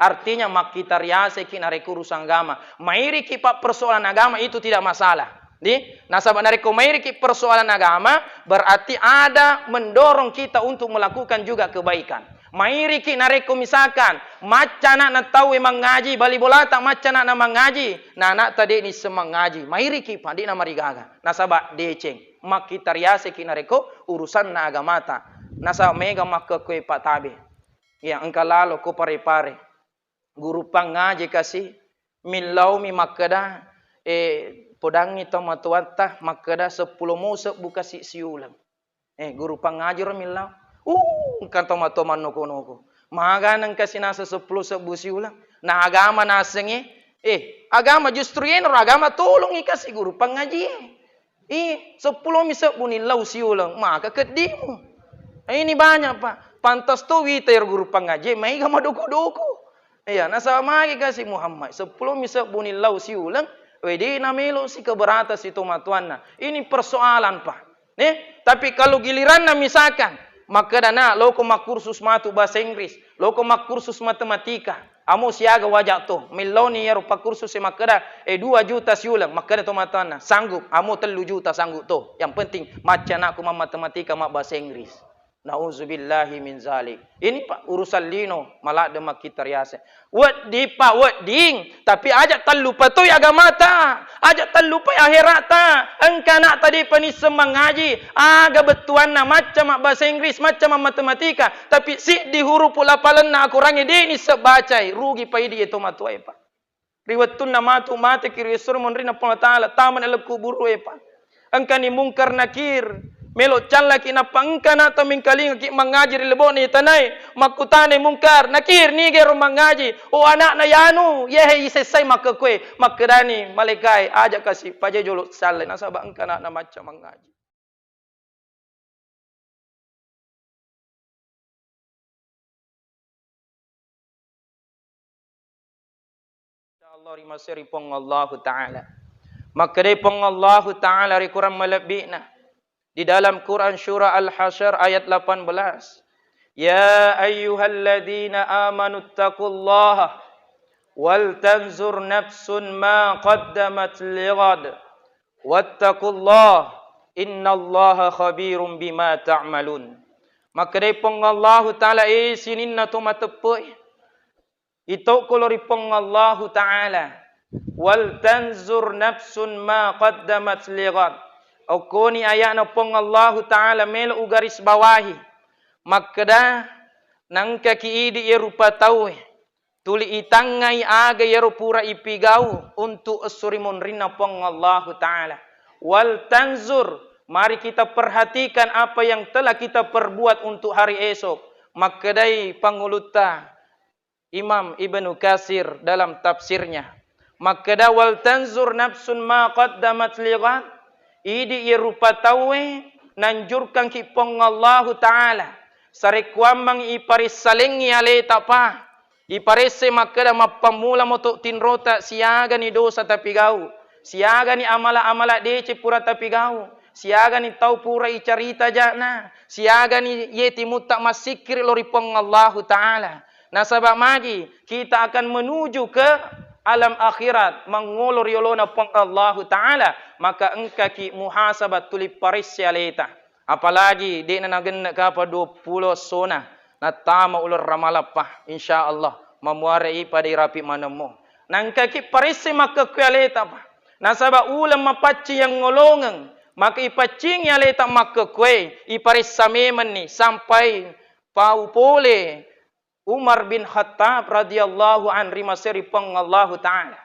Artinya makita riase ki nareko urusan agama. Mairi ki pak persoalan agama itu tidak masalah. Nasabah nareko mairi ki persoalan agama berarti ada mendorong kita untuk melakukan juga kebaikan. Mairi ki nareko misalkan macana na tahu mengaji bali bola tak macana na mengaji. Nak tadi ni semangaji. Mairi ki pandi na marigaga. Nasabah deceng. Makita riase ki nareko urusan na agama ta. Nasabah mega makka kue pak tabe. Ya engkau lalu ko pare-pare. Guru pangaji kasih milau mi makada podangi tomatuata makada 10 musa buka siulang. Guru pangaji ro milau. Kan tomatoman noko-noko. Maga nang kasih nasa 10 sebusi ulang. Na agama nasengi. Agama justru yen agama tolong ikasih guru pangaji. 10 misa bunilau siulang. Maka kedimu. Ini banyak pak. Pantas tu witer guru pangaji. Mai gama doko-doko. Nasabah magi kasih Muhammad 10 misa bunilau siulang. Wedi namelo si keberatan si tomatuanna. Ini persoalan pak. Tapi kalau giliran na misalkan. Maka dana loko mak kursus matu bahasa Inggris, loko mak kursus matematika. Amo siaga wajak to, miloni ya rupa kursus makada 2 juta siulang, makada to matana sanggup, amo 3 juta sanggup to. Yang penting macam aku matematika mak bahasa Inggris. Nauzubillahi min zalik. Ini pak urusan lino malak demak kita riase. Wedi pak weding, tapi ajak terlupa tu agama ta, ajak terlupa akhirat ta. Engkau nak tadi penis semangaji, aga betuan na macam bahasa Inggris, macam matematika, tapi si di huruf lapalan na aku rangi dia ni sebacai, rugi pa idi itu matuai pak. Riwatun na matu mate kiri sur monrina pun taala taman el kubur pak. Engkau ni mungkar nakir. Melo calla ki na pangkana ta mingkalinga ki mangajiri lebo ni tanay makutane mungkar nakir ni gero mangaji o anak na yanu yehe isesay makakwe makadani malekay aja kasi pajejolo salle nasaba angkana na macam mangaji. Allah rimasiri pong Allah Ta'ala makade pong Allah Ta'ala rikurang malabina. Di dalam Quran surah Al-Hasyr ayat 18. Ya ayyuhalladzina amanu taqullaha wal tanzur nafsun ma qaddamat lighad wattaqullaha innallaha khabirum bima ta'malun. Maka depong Allah Ta'ala sinin na tumatepoi. Ito koloripong Allah Ta'ala wal tanzur nafsun ma qaddamat lighad. Okoni ayat na pong Allah Ta'ala melo ugaris bawahi. Makda nang kakiidi yerupa tawe. Tuli itangai aga yerupura ipigau untuk asurimun rina pong Allah Ta'ala. Wal tanzur. Mari kita perhatikan apa yang telah kita perbuat untuk hari esok. Makdai panguluta Imam Ibnu Katsir dalam tafsirnya. Makda wal tanzur nafsun ma qaddamat lighad. Idi yerupa tawe nanjurkan ki pong Allah Ta'ala. Sarekwamang iparis salingi ale tapa. Iparese makada mapamula motok tinrota siaga ni dosa tapi gau. Siaga ni amala-amala dece pura tapi gau. Siaga ni tau pura icarita jana. Siaga ni yeti mutak masikir lori pong Allah Ta'ala. Nasabak magi kita akan menuju ke alam akhirat mangolor yolona pong Allah Ta'ala. Maka engka ki muhasabat tulip paris sialeta. Apalagi di nanagen kapa 20 sona. Natama ulur ramalapah insyaallah memuarai pada rapi manamo. Nangka ki paris maka kualeta pa. Nasaba ulam mapaci yang ngolongang. Maka ipacing yaleta maka kue. Iparis sameman ni sampai pau pole Umar bin Khattab radhiyallahu an rimaseri pong Allah Ta'ala.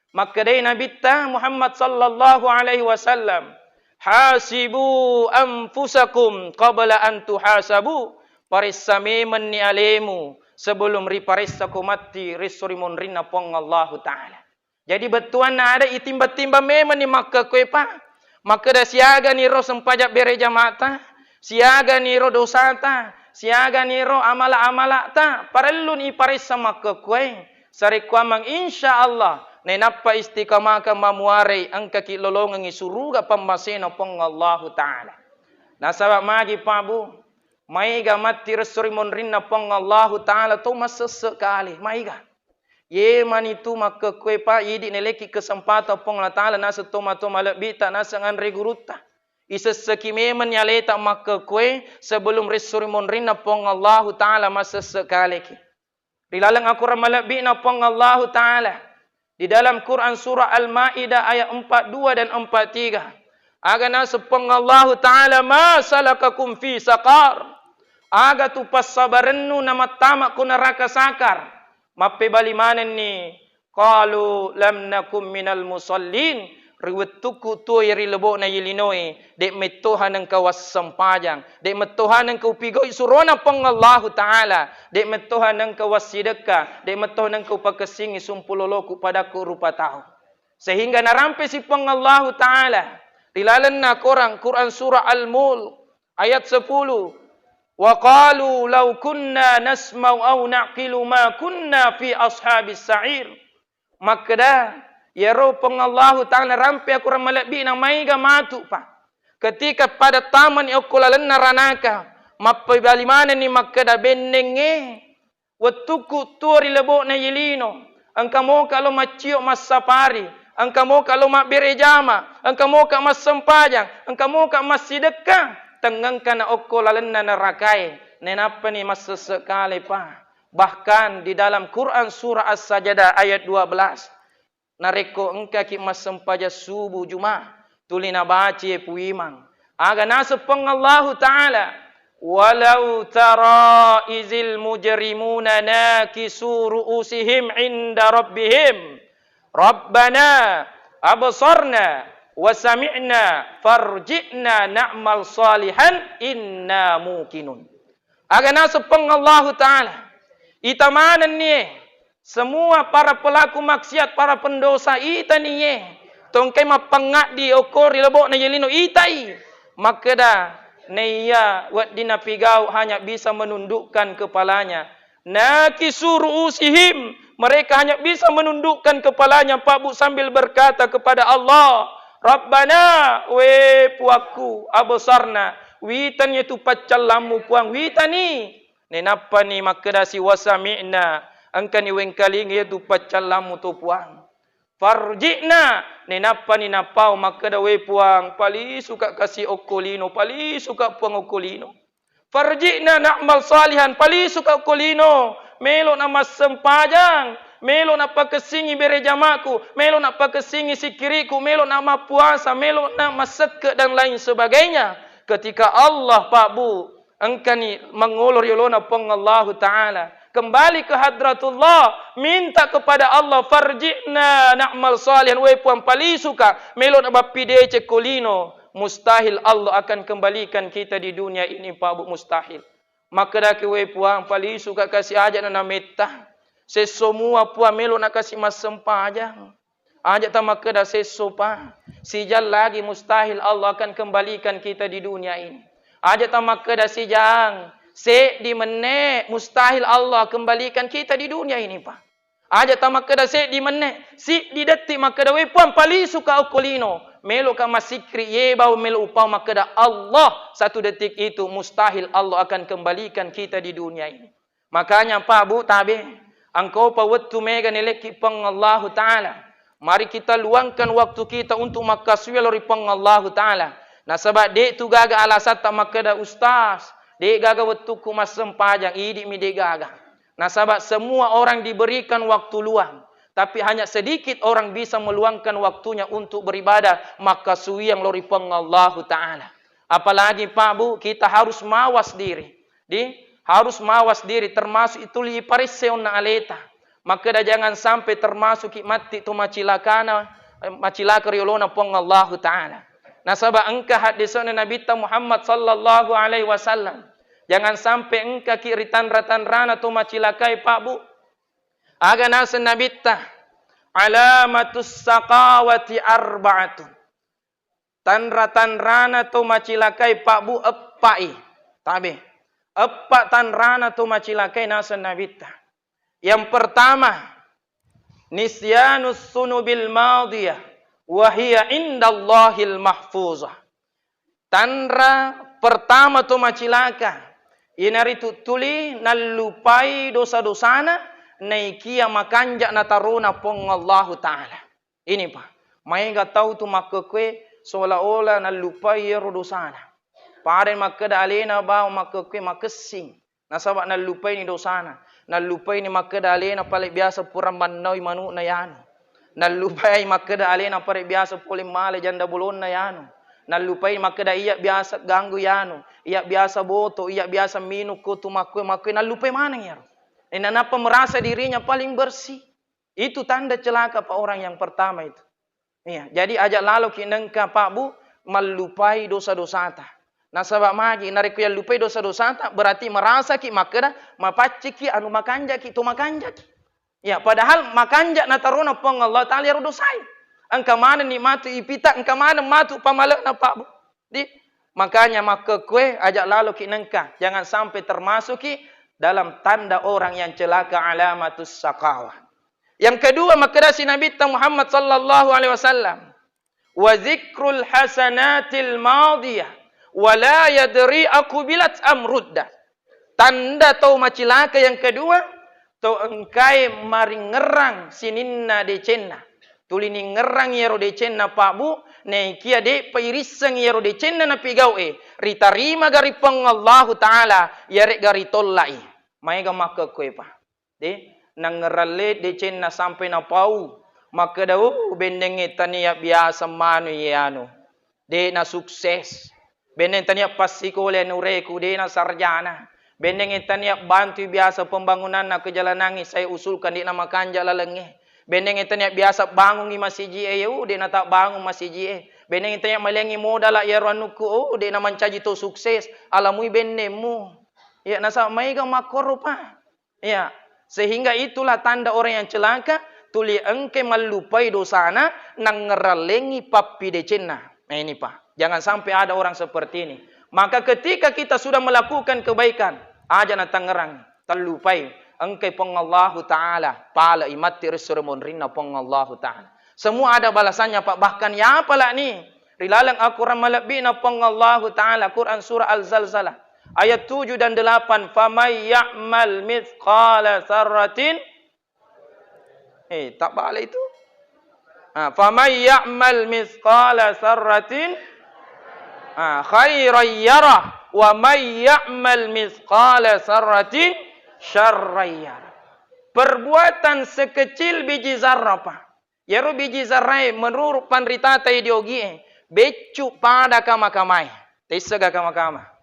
Maka day Nabi ta Muhammad sallallahu alaihi wasallam hasibu anfusakum qabla an tuhasabu parisameman ni alemu sebelum riparisa mati risurimun rina pong Allah Ta'ala. Jadi betuan na ada itimba-timba meman ni maka kue pa maka da siaga ni ro sempajak bereja mata siaga ni ro dosata siaga ni ro amala-amala ta parellun iparisa maka kue sarekwamang insyaallah nenapa istiqamah ka mamuarai angka ki lolongang isuruga pambasena pong Allah Ta'ala. Nasabak magi pabu maiga mati resuri monrinna pong Allah Ta'ala to masesekali maiga. Ye manitu maka kue pa idi neleki kesempatan pong Allah Ta'ala nasa toma-toma lebita nasa ngan reguruta. Isa sekimemen nyaleta maka kue sebelum resurimon rina pong Allah Ta'ala masa sekali ki. Dilalang aku ramalabi na pong Allah Ta'ala. Di dalam Quran surah Al-Ma'idah ayat 42 dan 43. Aga nasa pong Allah Ta'ala ma salakakum fi saqar. Aga tu pasabarennu na matama ku neraka sakar. Mappe balimanan ni qalu lam nakum minal musallin riwetuku tu yari lebo na yilinoi dek metohan ng kawas sampajang dek metohan ng kaupigoy surona pang Allah Ta'ala dek metohan ng kawas sideka dek metohan ng kaupakasingi sumpuloloku padaku rupa tao sehingga narampe si pang Allah Ta'ala dilalan na korang Quran surah Al-Mulk ayat 10 wa qalu law kunna nasma'u aw naqilu ma kunna fi ashabis sa'ir makda ya ropong Allah Ta'ala rampe aku ramalabi nang maiga matu pa ketika pada taman okolalan naranaka mapabalimanan ni makda benenge watuku turi lebo na yilino angkamo kalau macio masapari angkamo kalau maberejama angkamo ka masampajang angkamo ka masidekah tengangkan okolalan na narakai nenapa ni masa sekali pa bahkan di dalam Quran surah As-Sajdah ayat 12 nareko engka ki masampaja subuh Jumat tulina baci puimang aga nasepeng Allah Ta'ala walau tara izil mujrimuna nakisu ru'usihim inda rabbihim rabbana absarna wa sami'na farji'na na'mal salihan inna muqinun. Aga nasepeng Allah Ta'ala itamanan ni semua para pelaku maksiat para pendosa ita ni tongkai mapangat di okor lebok na yelino itai maka dah neya wat dina pigau hanya bisa menundukkan kepalanya nakisuru usihim mereka hanya bisa menundukkan kepalanya Pak Bu sambil berkata kepada Allah Rabbana we puaku absarna witan itu pacalamu puang witani nenapa ni makadasi wasami'na angkani wengkaling itu pacalamu tu puang farji'na nenapa ni napau makada we puang pali suka kasih okolino pali suka puang okolino farji'na na'mal salihan pali suka okolino melo nama sempajang melo nak pakesingi berejamaku, melo nak pakesingi sikiriku, melo nak puasa, melo nak maseke dan lain sebagainya. Ketika Allah Pak Bu, engkani mengulur yolona peng Allah Ta'ala, kembali ke hadratullah, minta kepada Allah farji'na na'mal salihan we puan pali suka, melo nak bapide cekolino, mustahil Allah akan kembalikan kita di dunia ini Pak Bu mustahil. Maka dah ke we puan pali suka kasih ajak na metah. Sesemua puan melo nak kasih mas sempajang. Ajak tamak kedah sesopa. Sijal lagi mustahil Allah akan kembalikan kita di dunia ini. Ajak tamak kedah sijang. Se di menek mustahil Allah kembalikan kita di dunia ini Pak. Ajak tamak kedah se di menek. Si di detik mak kedah we puan pali suka okolino. Melo ka masikri ye bau melo upau mak kedah Allah. Satu detik itu mustahil Allah akan kembalikan kita di dunia ini. Makanya Pak Bu tabe. Engkau pawattu mega neleki pang Allah Ta'ala. Mari kita luangkan waktu kita untuk makasui lori pang Allah Ta'ala. Nah sebab dek tu gaga alasan tak makada ustaz. Dek gaga waktu ku mas sempajang. Idik mi dek gaga. Nah sebab semua orang diberikan waktu luang. Tapi hanya sedikit orang bisa meluangkan waktunya untuk beribadah. Makasui yang lori pang Allah Ta'ala. Apalagi Pak Bu, kita harus mawas diri. Harus mawas diri termasuk itu li pariseon na aleta. Maka dah jangan sampai termasuk mati tu macilakana macilaka riolona pong Allah Ta'ala. Nasaba engka hadisan Nabi Muhammad sallallahu alaihi wasallam. Jangan sampai engka kiritan ratan rana tu macilakai Pak Bu. Aga nasa Nabi alamatus saqawati arba'atun. Tan rana tu macilakai Pak Bu epai. Tabe. Empat tan rana tu macilakai nasa nabita. Yang pertama, nisyanus sunubil madiyah wa hiya indallahil mahfuzah. Tanra pertama tu macilaka. Inari tutuli nalupai dosa-dosana naikia makanja na taruna pong Allah Ta'ala. Ini pa. May nga tahu tu makakwe seolah-olah na lupai yero dosana. Paren makada alena ba makakwe makesing. Nasabak na lupai ni dosana. Na lupai ni makada alena paling biasa purang bandawi manu na yano. Na lupai makada alena paling biasa pulih male janda bulon na yano. Na lupai makada iya biasa ganggu yano. Iya biasa boto, iya biasa minu kutu makwe. Na lupai mana yero. Kenapa merasa dirinya paling bersih? Itu tanda celaka pak orang yang pertama itu. Iya, jadi ajak lalu kinengka Pak Bu melupai dosa-dosa ta. Nah sebab magi narik yang lupai dosa-dosa ta berarti merasa ki makada mapacik ki anu makanja ki tu makanja ki. Ya, padahal makanja na taruna pong Allah Ta'ala ru dosai. Engka mana ni matu ipita, engka mana matu pamalak na Pak Bu. Di makanya maka kue ajak lalu kinengka jangan sampai termasuk ki dalam tanda orang yang celaka alamatus saqawah. Yang kedua makdasi Nabi Muhammad sallallahu alaihi wasallam. Wa zikrul hasanatil madiyah wa la yadri akubilat amrudda. Tanda tau macilaka yang kedua, tau engkai maringerang sininna decenna. Tulini ngerang yero decenna Pak Bu, naikia de pairisang yero decenna na pigau ritarima gari pang Allah Ta'ala yare gari tollai. May ga maka kue pa. De nangerale decenna sampai na pau. Maka daw bendeng tania biasa manu yano. De na sukses. Bendeng tania pasikole nureku de na sarjana. Bendeng tania bantu biasa pembangunan na kejalanangi saya usulkan di nama kanja lalenge. Bendeng tania biasa bangun di masjid de na tak bangun masjid. Bendeng tania malengi modal ya ranuku de na mancaji to sukses alamui bendemu. Ya nasa mai ga makoro pa. Ya, sehingga itulah tanda orang yang celaka tuli engke melupai dosana nang ngeralengi papi decenna. Nah ini Pak, jangan sampai ada orang seperti ini. Maka ketika kita sudah melakukan kebaikan, aja na tangerang, terlupai engke pong Allah Ta'ala, pala imati resurmun rinna pong Allah Ta'ala. Semua ada balasannya Pak, bahkan ya apalah ni, rilalang Al-Quran malabina pong Allah Ta'ala, Quran surah Al-Zalzalah. Ayat 7 dan 8. Famay ya'mal mithqala sarratin. Tak balik itu. Famay ya'mal mithqala sarratin. Khairan yarah. Wa may ya'mal mithqala sarratin syarran yarah. Perbuatan sekecil biji zarrah Pak. Yaru biji zarrah menurut panritata ideologi. Becu pada kama-kamai. Tisaga kama-kama.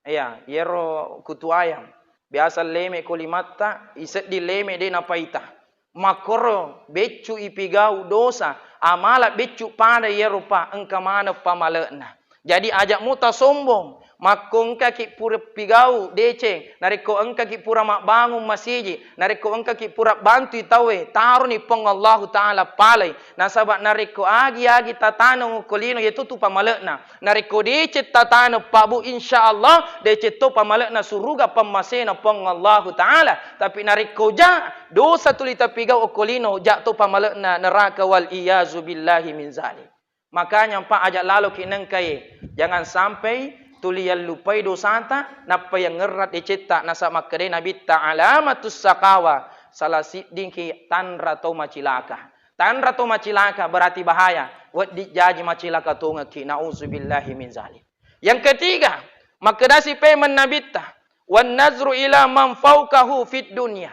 Ya, yero kutu ayam. Biasa leme kolimata, iset di leme de napaita. Makoro becu ipigau dosa, amala becu pada yero pa engka mana pamalena. Jadi ajak muta sombong, makongka ki pura pigau deceng, nariko engka ki pura mak bangun masjid, nariko engka ki pura bantu tawe, taruh ni pong Allah Ta'ala palai. Nasabak nariko agi tatano kolino yaitu tu pamalena. Nariko decet tatano pabu insyaallah decet tu pamalena suruga pamasena pong Allah Ta'ala. Tapi nariko ja dosa tulita pigau kolino ja tu pamalena neraka wal iyazu billahi min zalim. Makanya Pak ajak lalu kinengkai jangan sampai tulian lupai dosanta napa yang ngerat dicipta nasa makade Nabi Ta'ala alamatus saqawa salah sidingki tanra to macilaka. Tanra to macilaka berarti bahaya. Wat dijaji macilaka to ngaki nauzubillahi min zalim. Yang ketiga, makadasi payment Nabi ta wan nazru ila man fawqahu fid dunya.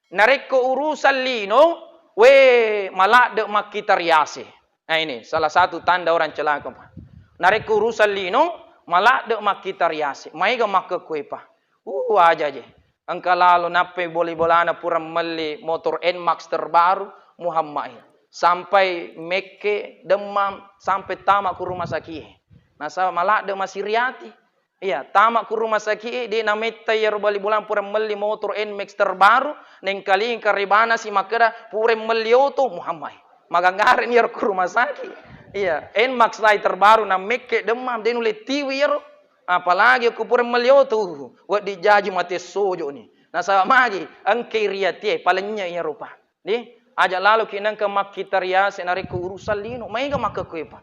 Nareko urusan lino we malak de makitariase. Nah ini salah satu tanda orang celaka Pak. Narik urusan lino malah dek makita riasi. Mai ga maka kue Pak. Aja je. Engka lalu nape boleh-bolana pura meli motor NMAX terbaru Muhammad. Sampai Mekke demam sampai tamak ke rumah sakit. Nasa malah dek masih riati. Iya, tamak ke rumah sakit di nameta ya boleh-bolan pura meli motor NMAX terbaru neng kali karibana si makada pura meli auto Muhammad. Maganggaran ya ke rumah sakit. Iya, NMAX lai terbaru na Mekke demam dia nulis TV ya. Apalagi aku pura meliau tu, wak dijaji mati sojo ni. Nah sama lagi, engke riati palingnya ya rupa. Ni ajak lalu kinang ke makita rias narik ke urusan lino, mai ga maka kue pa.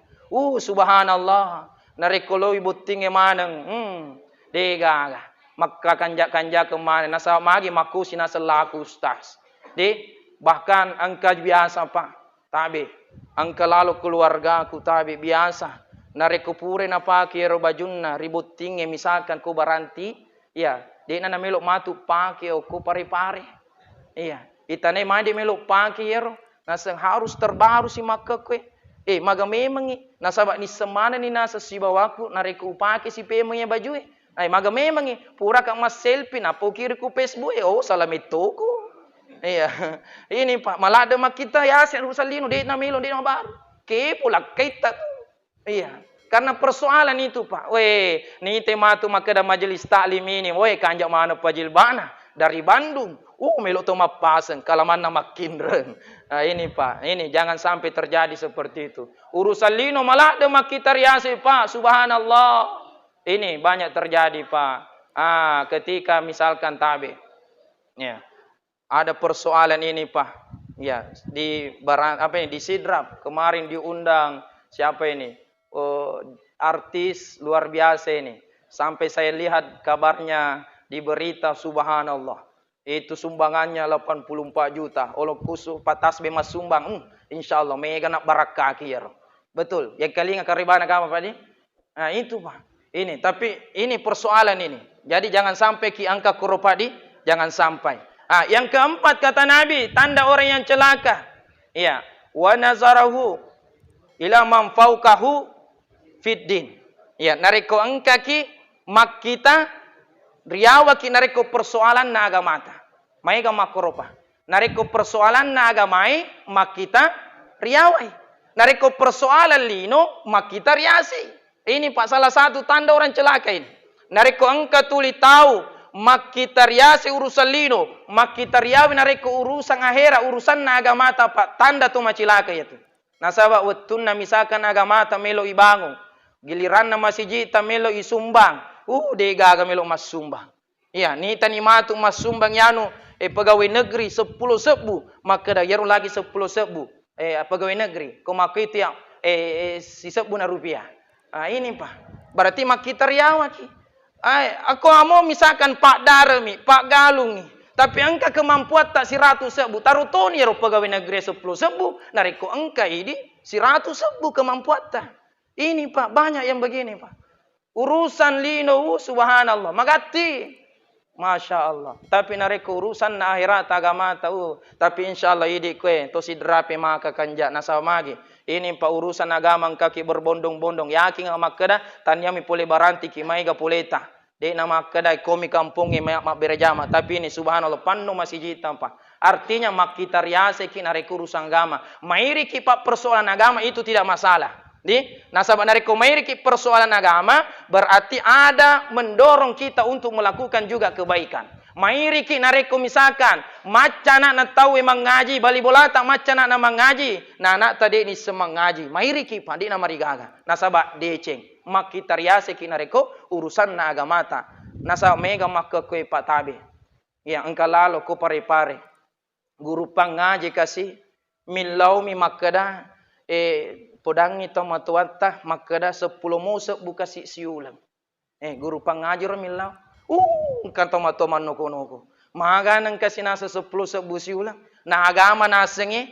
Subhanallah, narik koloi buting maneng. Dega, maka kanjak ke mana. Nah sama lagi maku sina selaku ustaz. Bahkan angka biasa Pak. Tabi. Angka lalu keluarga aku tabi biasa. Nareku pure na pake ro bajunna ribut tinggi misalkan ku baranti. Iya. Di na melok matu pake o ku pare-pare. Iya. Itane mandi melok pake ro. Nasa harus terbaru si makakwe. Maga memang nasabak ni semana ni nasa si bawaku nareku pake si pemangnya baju maga memang pura kang mas selfie na pokiri ku Facebook salam itu ko. Iya. Ini Pak, malah ada mak kita ya si Rusalino di na milo di na baru. Pula kita. Iya. Karena persoalan itu Pak. Ni tema tu makada majelis taklim ini. Kanjak mana pajilbana dari Bandung. Melo to mapasan kalaman na makin ren. Ini Pak, ini jangan sampai terjadi seperti itu. Urusan lino malah demak kita riasi Pak, subhanallah. Ini banyak terjadi Pak. Ketika misalkan tabe. Ya. Ada persoalan ini Pak. Ya, di Sidrap kemarin diundang siapa ini? Artis luar biasa ini. Sampai saya lihat kabarnya di berita subhanallah. Itu sumbangannya 84 juta. Oleh khusus patas bemas sumbang. Insyaallah mega nak barakah kira. Betul. Yang kali ngakariban agama Pak ini. Itu Pak. Ini tapi ini persoalan ini. Jadi jangan sampai ki angka koropadi, jangan sampai. Yang keempat kata Nabi, tanda orang yang celaka. Iya, wa nazarahu ila man fauqahu fid din. Iya, nareko angkaki mak kita riawa ki nareko persoalan na agamata. Mai ga makoropa. Nareko persoalan na agamai mak kita riawai. Nareko persoalan lino mak kita riasi. Ini Pak salah satu tanda orang celaka ini. Nareko angka tuli tahu mak kita riasi urusan lino, mak kita riawi nareko urusan akhirat, urusan na agamata Pak. Tanda tu macilaka itu. Nasaba wetunna misalkan agamata melo ibangun. Giliran na masjid ta melo isumbang. Gaga melo mas sumbang. Iya, ni tani matu mas sumbang yanu pegawai negeri 10 sebu, maka dah yaru lagi 10 sebu. Pegawai negeri, ko makiti si sebu na rupiah. Ini Pak. Berarti mak kita riawa ki. Aku amo misalkan Pak Darmi, Pak Galung ni. Tapi angka kemampuan tak 100 sebu. Tarutoni yaru pegawai negeri 10 sebu, nariko angka ini 100 sebu kemampuan tak. Ini Pak, banyak yang begini Pak. Urusan lino subhanallah magati. Masya Allah. Tapi nareko urusan na akhirat agama tahu. Tapi insyaallah idi kue to sidrape maka kanja nasamagi. Ini Pak urusan agama kaki berbondong-bondong. Yakin makada tanyami pole baranti ki maiga poleta. De nama makada komi kampungi mak berjama. Tapi ini subhanallah pannu masih jitam Pak. Artinya mak kita riase ki nareko urusan agama. Mairi ki Pak persoalan agama itu tidak masalah. Nasabah nareko mairiki persoalan agama berarti ada mendorong kita untuk melakukan juga kebaikan. Mairiki nareko misalkan macana na tahu emang ngaji bali bolata macana na mengaji. Nak tadi ni semang ngaji. Mairiki pandi na marigaga. Nasabah deceng. Mak kita riase ki nareko urusan na agamata. Nasabah mega mak kue patabe. Ya engkau lalu ko pare-pare. Guru pangaji kasih milau mi makada podang itu matuata makada 10 musik buka si siulang. Guru pengajar milau. Kata matoman noko-noko. Maga nang kasi nasa 10 sebu siulang. Na agama nasengi.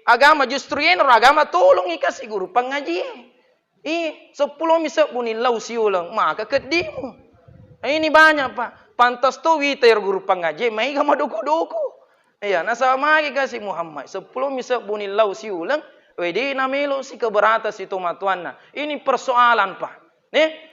Agama justru yan agama tolong ikasi guru pengaji. 10 misek bunilau siulang. Maka kedimu. Ini banyak Pak. Pantas to witer guru pengaji. May gama doko-doko. Nasa magi kasi Muhammad. 10 misek bunilau siulang. Wedi namelo si keberatan si tomatuanna. Ini persoalan Pak.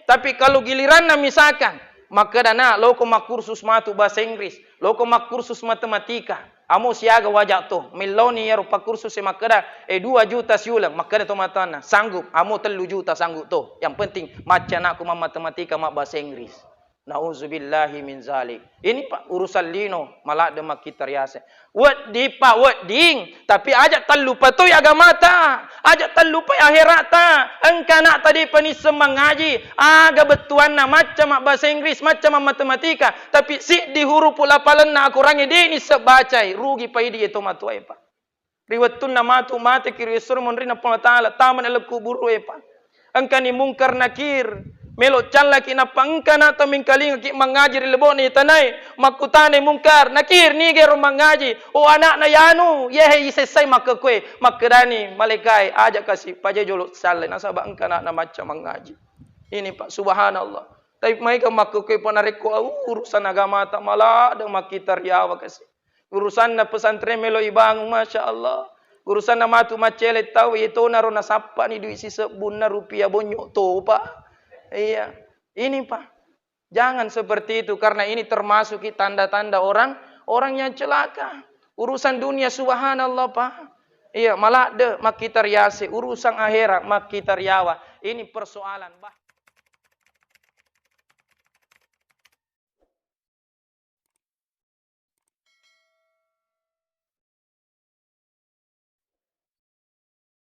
Tapi kalau giliran na misalkan, maka dana loko mak kursus matu bahasa Inggris, loko mak kursus matematika. Amo siaga wajak to, miloni ya rupa kursus si makada 2 juta siulang, makada tomatuanna. Sanggup, amo 3 juta sanggup to. Yang penting macam aku matematika mak bahasa Inggris. Nauzubillahi min zalik. Ini Pak urusan lino malah demak kita riase. Wedi Pak weding, tapi ajak terlupa tu agamata, ajak terlupa akhirata. Engkau nak tadi penis semangaji, aga betuan na macam bahasa Inggris, macam matematika, tapi si di huruf lapalan na aku rangi ini sebacai, rugi pa idi itu matuai Pak. Riwatun na matu mate kiri sur monrina pun taala taman elok kuburu Pak. Engkau ni mungkar nakir. Melo calla ki na pangkana to min kalinga ki mangaji lebo ni tanai makutane mungkar nakir ni gero mangaji o anak na yanu yehe isesai makakwe makedani malaikai aja kasih pajajolo salle nasaba angkana na macam mangaji. Ini Pak subhanallah. Tapi mereka makakwe panareko urusan agama tak malah ada makitar yawa kasih. Urusan na pesantren melo ibang masya Allah. Urusan na matu macele tahu itu naro nasapa ni duit sisa bunna rupiah bonyok to Pak. Iya, ini Pak. Jangan seperti itu karena ini termasuk tanda-tanda orang yang celaka. Urusan dunia subhanallah Pak. Iya, malah de makitar yase urusan akhirat makitar yawa. Ini persoalan bah.